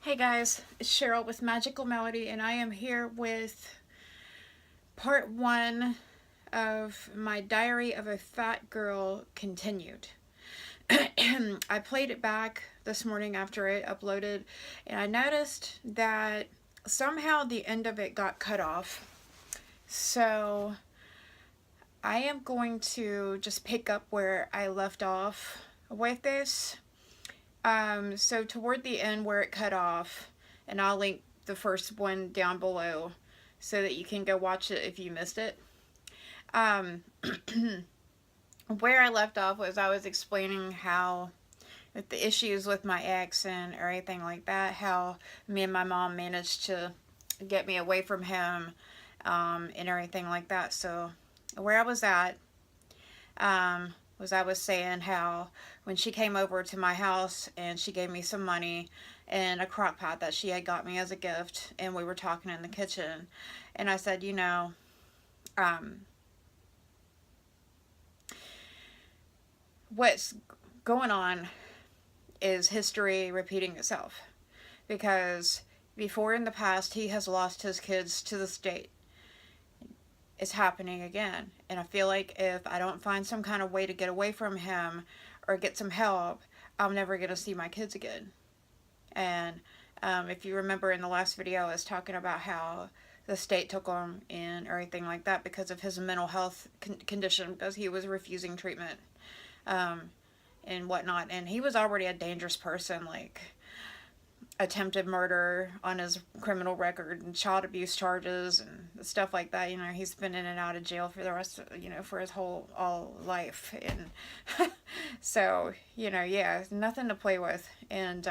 Hey guys, it's Cheryl with Magical Melody, and I am here with part one of my Diary of a Fat Girl continued. I played it back this morning after it uploaded, and I noticed that somehow the end of it got cut off. So I am going to just pick up where I left off with this. So toward the end where it cut off, and I'll link the first one down below so that you can go watch it if you missed it. Um, where I left off was I was explaining how with the issues with my ex and everything like that, how me and my mom managed to get me away from him, and everything like that. So where I was at, was I was saying how when she came over to my house and she gave me some money and a crock pot that she had got me as a gift, and we were talking in the kitchen, and I said, um, what's going on is history repeating itself, because before in the past he has lost his kids to the state. It's happening again. And I feel like if I don't find some kind of way to get away from him or get some help, I'm never going to see my kids again. And if you remember in the last video, I was talking about how the state took him and everything like that because of his mental health condition, because he was refusing treatment, um, and whatnot. And he was already a dangerous person, like attempted murder on his criminal record and child abuse charges and stuff like that. He's been in and out of jail for the rest of, for his whole all life. And so, yeah, nothing to play with. And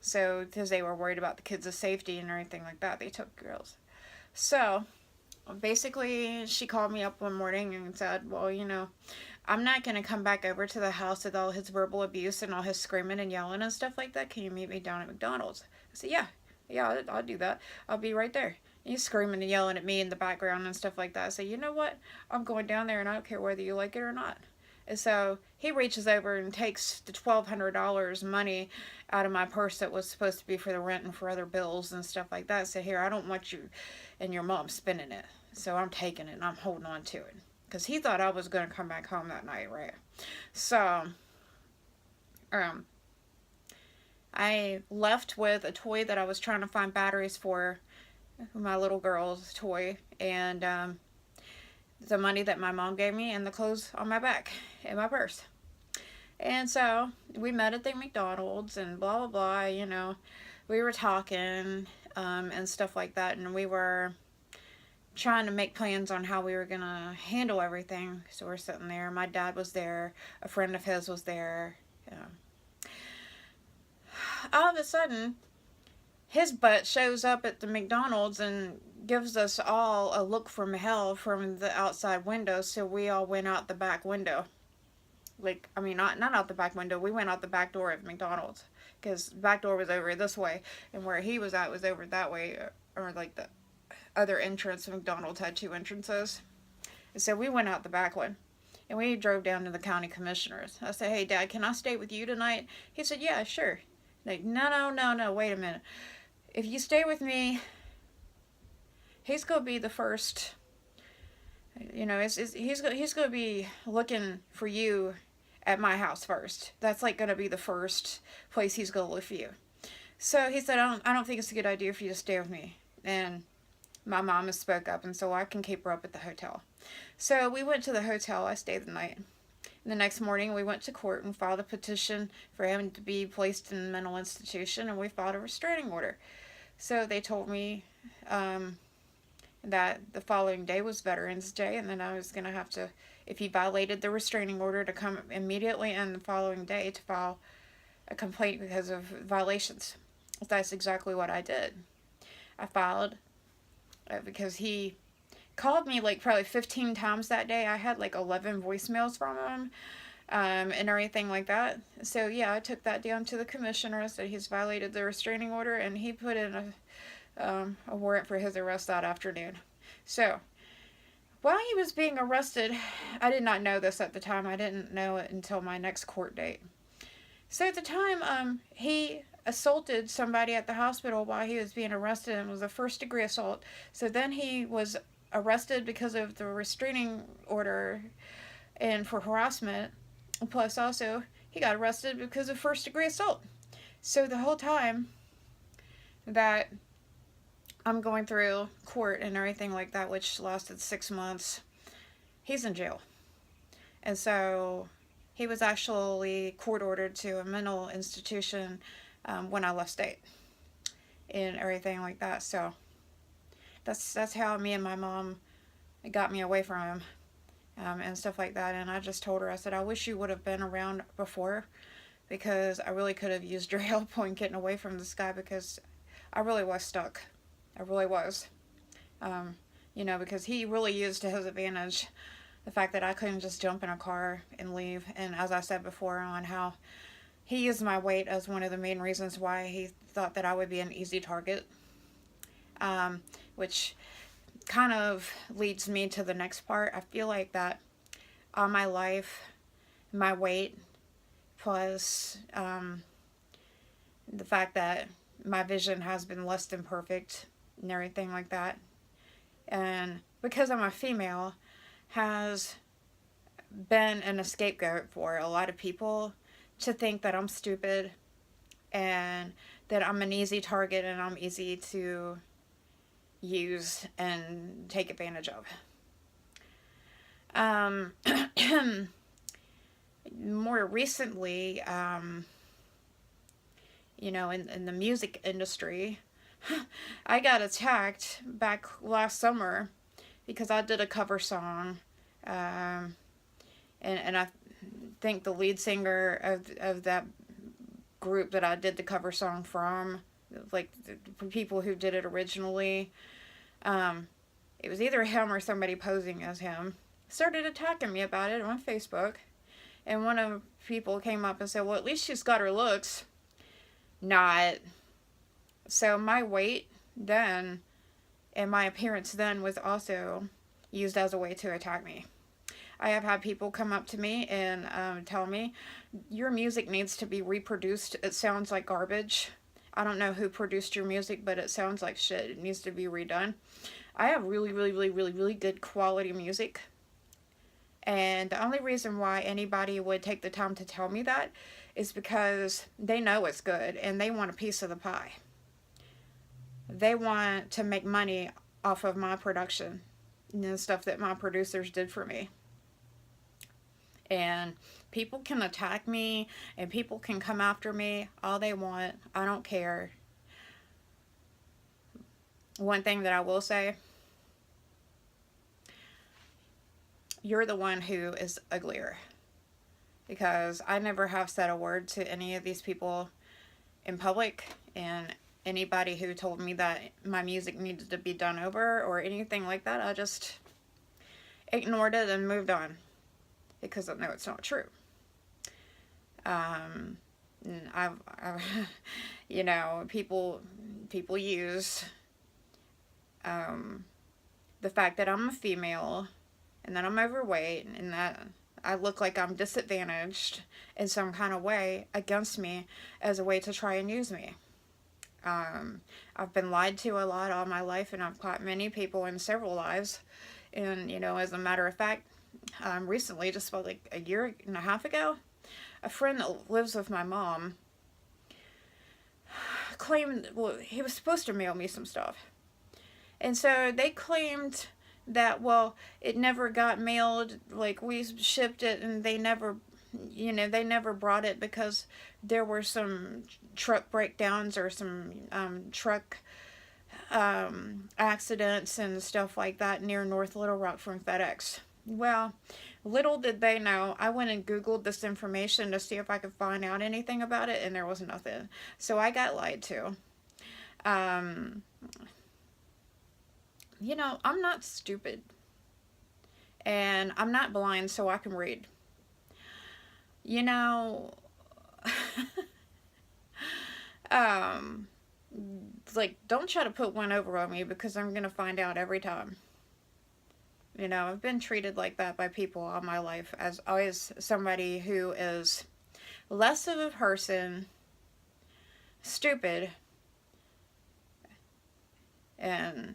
so because they were worried about the kids' safety and everything like that, they took girls. So basically she called me up one morning and said, well, I'm not going to come back over to the house with all his verbal abuse and all his screaming and yelling and stuff like that. Can you meet me down at McDonald's? I said, yeah, I'll do that. I'll be right there. He's screaming and yelling at me in the background and stuff like that. I said, you know what? I'm going down there and I don't care whether you like it or not. And so he reaches over and takes the $1,200 money out of my purse that was supposed to be for the rent and for other bills and stuff like that. I said, here, I don't want you and your mom spending it. So I'm taking it and I'm holding on to it. Because he thought I was going to come back home that night, right? So, um, I left with a toy that I was trying to find batteries for, my little girl's toy, and the money that my mom gave me, and the clothes on my back in my purse. And so we met at the McDonald's and blah blah blah. We were talking, and stuff like that, and we were trying to make plans on how we were going to handle everything. So we're sitting there. My dad was there. A friend of his was there. All of a sudden, his butt shows up at the McDonald's and gives us all a look from hell from the outside window. So we all went out the back window. Not out the back window. We went out the back door of McDonald's, because the back door was over this way, and where he was at was over that way, or like the other entrance. McDonald's had two entrances. And so we went out the back one. And we drove down to the county commissioners. I said, hey, Dad, can I stay with you tonight? He said, yeah, sure. Like, no, wait a minute. If you stay with me, he's going to be the first, he's going to be looking for you at my house first. That's like going to be the first place he's going to look for you. So he said, I don't think it's a good idea for you to stay with me. And my mama spoke up, and so I can keep her up at the hotel. So we went to the hotel. I stayed the night. And the next morning, we went to court and filed a petition for him to be placed in a mental institution, and we filed a restraining order. So they told me that the following day was Veterans Day, and then I was going to have to, if he violated the restraining order, to come immediately and the following day to file a complaint because of violations. That's exactly what I did. I filed because he called me like probably 15 times that day. I had like 11 voicemails from him, and everything like that. So yeah, I took that down to the commissioner, said he's violated the restraining order, and he put in a warrant for his arrest that afternoon. So while he was being arrested, I did not know this at the time. I didn't know it until my next court date. So at the time, he assaulted somebody at the hospital while he was being arrested, and it was a first-degree assault. So then he was arrested because of the restraining order and for harassment. Plus, also, he got arrested because of first-degree assault. So the whole time that I'm going through court and everything like that, which lasted 6 months, he's in jail. And so he was actually court ordered to a mental institution when I left state and everything like that. So that's how me and my mom got me away from him and stuff like that. And I just told her, I said, I wish you would have been around before, because I really could have used your help in getting away from this guy, because I really was stuck. I really was. Because he really used to his advantage the fact that I couldn't just jump in a car and leave. And as I said before, on how he used my weight as one of the main reasons why he thought that I would be an easy target. Which kind of leads me to the next part. I feel like that all my life, my weight, plus the fact that my vision has been less than perfect and everything like that, and because I'm a female, has been an scapegoat for a lot of people to think that I'm stupid and that I'm an easy target and I'm easy to use and take advantage of. More recently, in the music industry, I got attacked back last summer because I did a cover song, and I think the lead singer of that group that I did the cover song from, like the people who did it originally, it was either him or somebody posing as him, started attacking me about it on Facebook. And one of the people came up and said, well, at least she's got her looks. Not. So my weight then and my appearance then was also used as a way to attack me. I have had people come up to me and tell me, your music needs to be reproduced. It sounds like garbage. I don't know who produced your music, but it sounds like shit. It needs to be redone. I have really, really, really, really, really good quality music. And the only reason why anybody would take the time to tell me that is because they know it's good and they want a piece of the pie. They want to make money off of my production and the stuff that my producers did for me. And people can attack me and people can come after me all they want. I don't care. One thing that I will say, you're the one who is uglier. Because I never have said a word to any of these people in public, and anybody who told me that my music needed to be done over or anything like that, I just ignored it and moved on. Because I know it's not true. I've people use the fact that I'm a female and that I'm overweight and that I look like I'm disadvantaged in some kind of way against me as a way to try and use me. I've been lied to a lot all my life, and I've caught many people in several lies. And, as a matter of fact, recently, just about like a year and a half ago, a friend that lives with my mom claimed, well, he was supposed to mail me some stuff. And so they claimed that, well, it never got mailed, like we shipped it and they never brought it because there were some truck breakdowns or some truck accidents and stuff like that near North Little Rock from FedEx. Well, little did they know, I went and Googled this information to see if I could find out anything about it, and there was nothing. So I got lied to. I'm not stupid. And I'm not blind, so I can read. Don't try to put one over on me, because I'm going to find out every time. I've been treated like that by people all my life, as always somebody who is less of a person, stupid and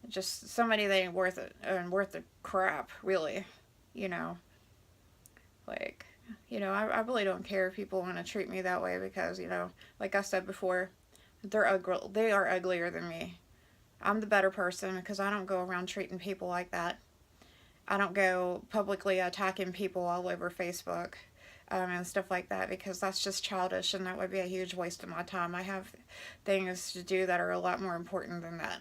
just somebody that ain't worth it and worth the crap, really. You know, like, I really don't care if people want to treat me that way because, like I said before, they are uglier than me. I'm the better person because I don't go around treating people like that. I don't go publicly attacking people all over Facebook and stuff like that because that's just childish and that would be a huge waste of my time. I have things to do that are a lot more important than that,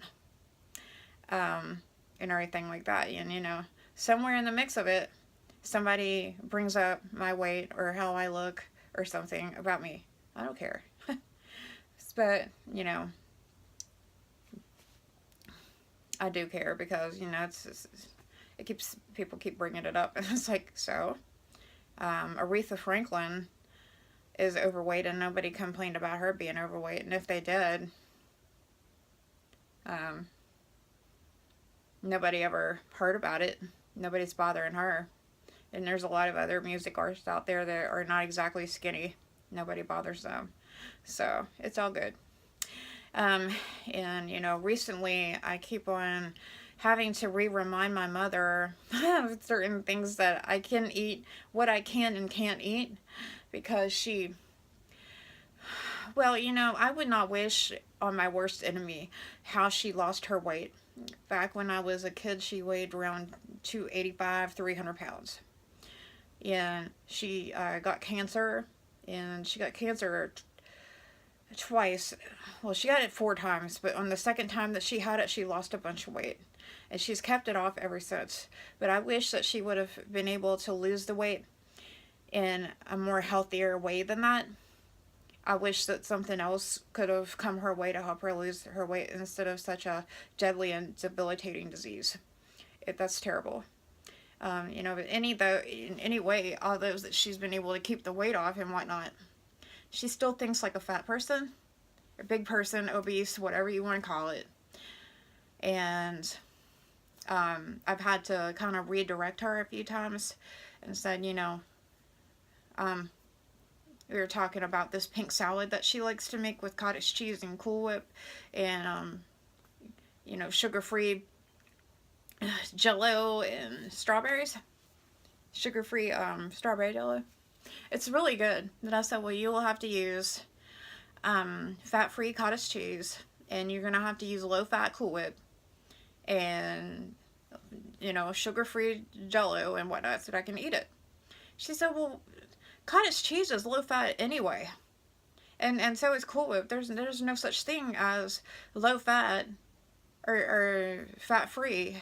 and everything like that. And, somewhere in the mix of it, somebody brings up my weight or how I look or something about me. I don't care. But, I do care because, people keep bringing it up. And it's like, so, Aretha Franklin is overweight and nobody complained about her being overweight. And if they did, nobody ever heard about it. Nobody's bothering her. And there's a lot of other music artists out there that are not exactly skinny. Nobody bothers them. So, it's all good. And, recently I keep on having to remind my mother of certain things that I can eat, what I can and can't eat, because I would not wish on my worst enemy how she lost her weight. Back when I was a kid, she weighed around 285, 300 pounds. And she got cancer, and she got cancer twice. Well, she got it 4 times, but on the second time that she had it, she lost a bunch of weight. And she's kept it off ever since. But I wish that she would have been able to lose the weight in a more healthier way than that. I wish that something else could have come her way to help her lose her weight instead of such a deadly and debilitating disease. That's terrible. But in any way, all those that she's been able to keep the weight off and whatnot, she still thinks like a fat person, a big person, obese, whatever you want to call it. And I've had to kind of redirect her a few times and said, we were talking about this pink salad that she likes to make with cottage cheese and Cool Whip and, sugar-free Jello and strawberries. Sugar-free strawberry Jello. It's really good. Then I said, well, you will have to use fat-free cottage cheese, and you're going to have to use low-fat Cool Whip, and, sugar-free Jello and whatnot so that I can eat it. She said, well, cottage cheese is low-fat anyway, and so is Cool Whip. There's no such thing as low-fat or fat-free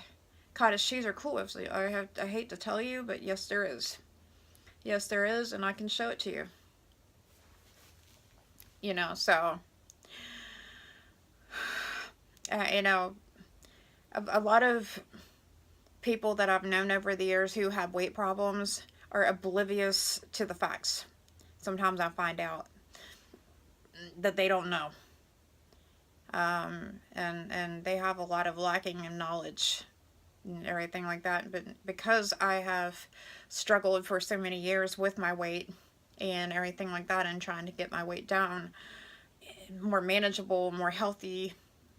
cottage cheese or Cool Whip. So I hate to tell you, but yes, there is. Yes, there is, and I can show it to you. So, a lot of people that I've known over the years who have weight problems are oblivious to the facts. Sometimes I find out that they don't know. And they have a lot of lacking in knowledge and everything like that. But because I have struggled for so many years with my weight and everything like that and trying to get my weight down more manageable, more healthy,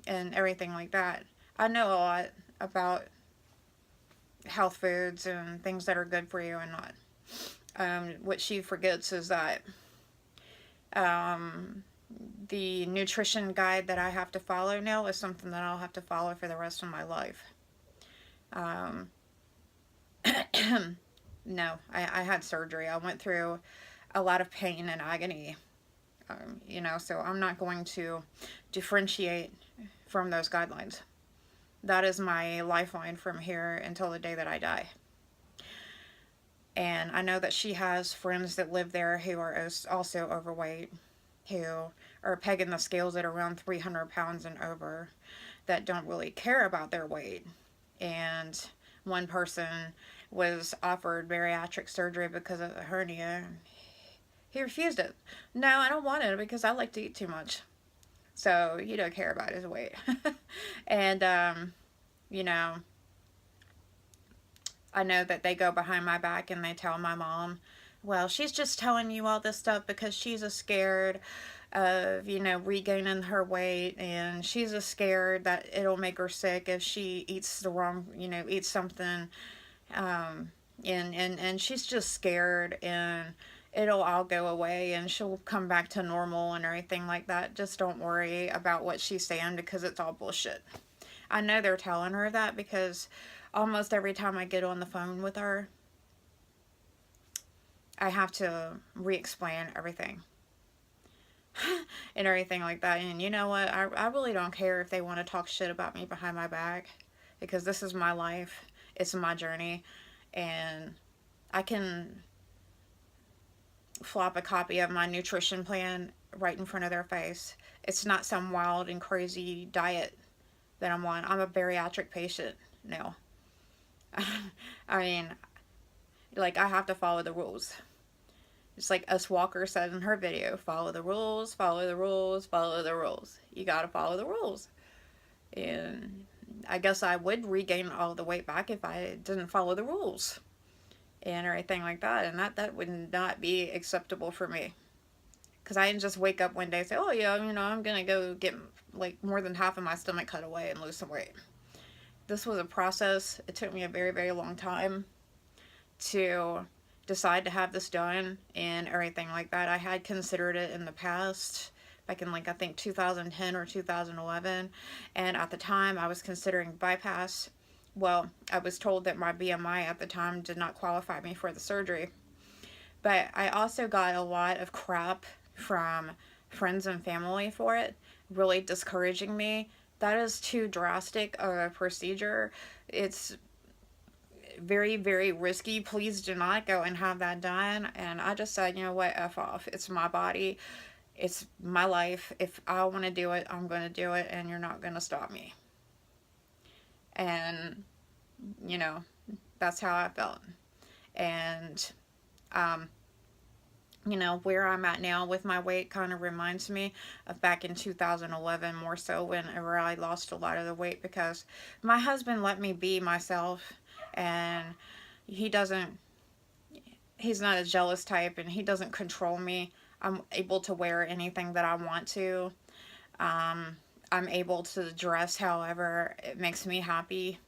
and everything like that, I know a lot about health foods and things that are good for you and not. What she forgets is that the nutrition guide that I have to follow now is something that I'll have to follow for the rest of my life. No, I had surgery. I went through a lot of pain and agony, so I'm not going to differentiate from those guidelines. That is my lifeline from here until the day that I die. And I know that she has friends that live there who are also overweight, who are pegging the scales at around 300 pounds and over, that don't really care about their weight. And one person was offered bariatric surgery because of a hernia. He refused it. No, I don't want it because I like to eat too much. So you don't care about his weight. And, I know that they go behind my back and they tell my mom well, she's just telling you all this stuff because she's a scared of, regaining her weight, and she's a scared that it'll make her sick if she eats the wrong, eats something, um, and she's just scared, and it'll all go away and she'll come back to normal and everything like that. Just don't worry about what she's saying because it's all bullshit. I know they're telling her that because almost every time I get on the phone with her, I have to re-explain everything and everything like that. And you know what? I really don't care if they want to talk shit about me behind my back, because this is my life. It's my journey. And I can flop a copy of my nutrition plan right in front of their face. It's not some wild and crazy diet that I'm on. I'm a bariatric patient now. I mean, like, I have to follow the rules. It's like us Walker said in her video, follow the rules, follow the rules, follow the rules. You gotta follow the rules. And I guess I would regain all the weight back if I didn't follow the rules and everything like that. And that would not be acceptable for me. Because I didn't just wake up one day and say, oh yeah, I'm gonna go get like more than half of my stomach cut away and lose some weight. This was a process. It took me a very, very long time to decide to have this done and everything like that. I had considered it in the past, back in like I think 2010 or 2011, and at the time I was considering bypass. Well, I was told that my BMI at the time did not qualify me for the surgery, but I also got a lot of crap from friends and family for it, really discouraging me. That is too drastic of a procedure. It's very, very risky. Please do not go and have that done. And I just said, you know what, F off. It's my body. It's my life. If I want to do it, I'm going to do it, and you're not going to stop me. And, that's how I felt. And, where I'm at now with my weight kind of reminds me of back in 2011, more so, whenever I lost a lot of the weight, because my husband let me be myself, and he's not a jealous type, and he doesn't control me. I'm able to wear anything that I want to. I'm able to dress however it makes me happy,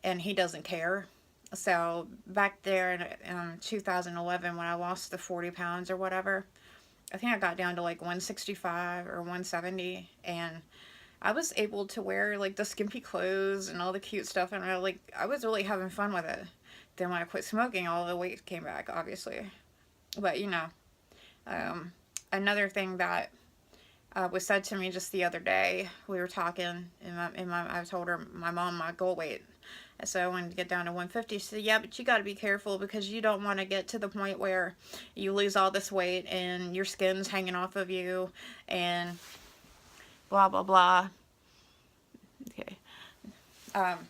and he doesn't care. So back there in 2011, when I lost the 40 pounds or whatever, I think I got down to like 165 or 170, and I was able to wear like the skimpy clothes and all the cute stuff, and I was really having fun with it. Then when I quit smoking, all the weight came back, obviously. But another thing that was said to me just the other day, we were talking, and I told her my mom my goal weight. So I wanted to get down to 150. She said, yeah, but you got to be careful because you don't want to get to the point where you lose all this weight and your skin's hanging off of you and blah, blah, blah. Okay.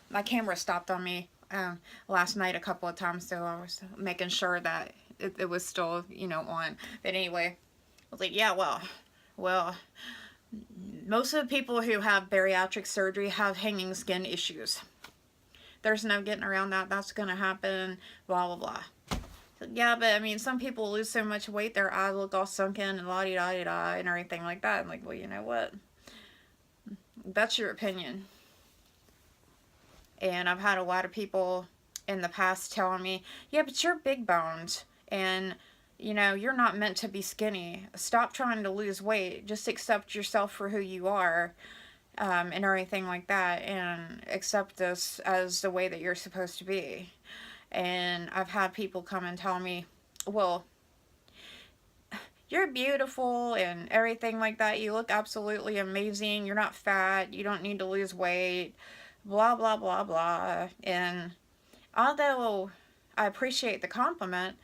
My camera stopped on me last night a couple of times, so I was making sure that it was still, on. But anyway, I was like, yeah, well, most of the people who have bariatric surgery have hanging skin issues. There's no getting around that. That's going to happen, blah, blah, blah. So, yeah, but some people lose so much weight, their eyes look all sunken and la-di-da-di-da and everything like that. I'm like, well, you know what? That's your opinion. And I've had a lot of people in the past telling me, yeah, but you're big boned and, you're not meant to be skinny. Stop trying to lose weight. Just accept yourself for who you are. And everything like that, and accept this as the way that you're supposed to be. And I've had people come and tell me, well, you're beautiful and everything like that. You look absolutely amazing. You're not fat. You don't need to lose weight. Blah, blah, blah, blah. And although I appreciate the compliment,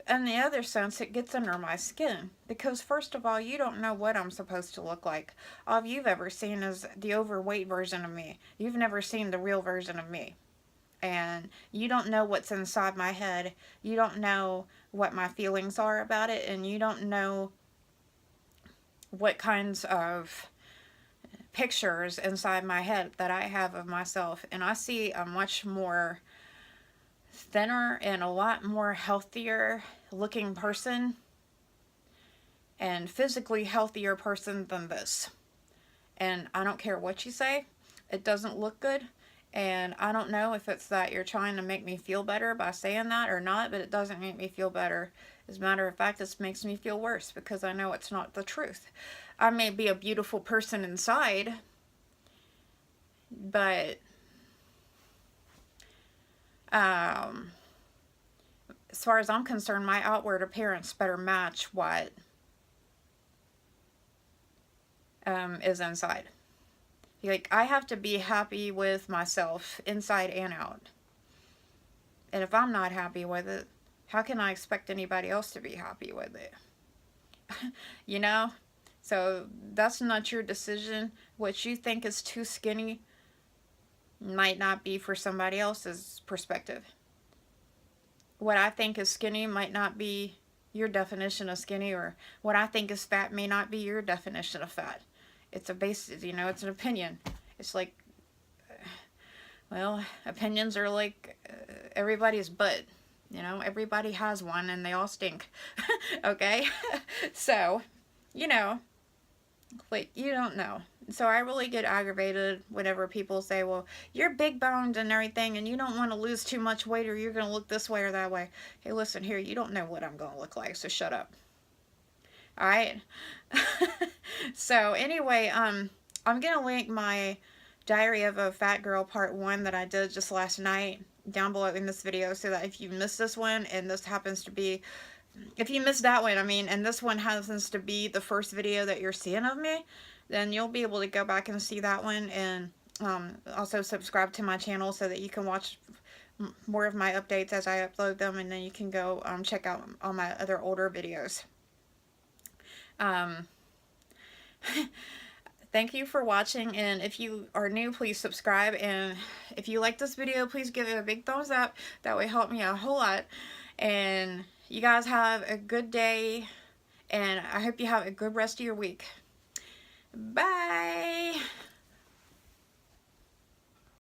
in the other sense, it gets under my skin. Because first of all, you don't know what I'm supposed to look like. All you've ever seen is the overweight version of me. You've never seen the real version of me. And you don't know what's inside my head. You don't know what my feelings are about it. And you don't know what kinds of pictures inside my head that I have of myself. And I see a much more thinner and a lot more healthier looking person and physically healthier person than this. And I don't care what you say, it doesn't look good. And I don't know if it's that you're trying to make me feel better by saying that or not, but it doesn't make me feel better. As a matter of fact, it makes me feel worse because I know it's not the truth. I may be a beautiful person inside, but as far as I'm concerned, my outward appearance better match what is inside. Like, I have to be happy with myself inside and out. And if I'm not happy with it, how can I expect anybody else to be happy with it? You know? So that's not your decision. What you think is too skinny might not be for somebody else's perspective. What I think is skinny might not be your definition of skinny, or what I think is fat may not be your definition of fat. It's a basis, you know, it's an opinion. It's like, well, opinions are like everybody's butt. You know, everybody has one and they all stink. Okay? So, you know, like, you don't know. So I really get aggravated whenever people say, well, you're big boned and everything and you don't want to lose too much weight or you're going to look this way or that way. Hey, listen here, you don't know what I'm going to look like, so shut up. Alright? So anyway, I'm going to link my Diary of a Fat Girl Part 1 that I did just last night down below in this video, so that if you missed this one and this happens to be, if you missed that one, I mean, and this one happens to be the first video that you're seeing of me, then you'll be able to go back and see that one, and also subscribe to my channel so that you can watch more of my updates as I upload them, and then you can go check out all my other older videos. Thank you for watching, and if you are new, please subscribe, and if you like this video, please give it a big thumbs up. That would help me a whole lot. And you guys have a good day, and I hope you have a good rest of your week. Bye!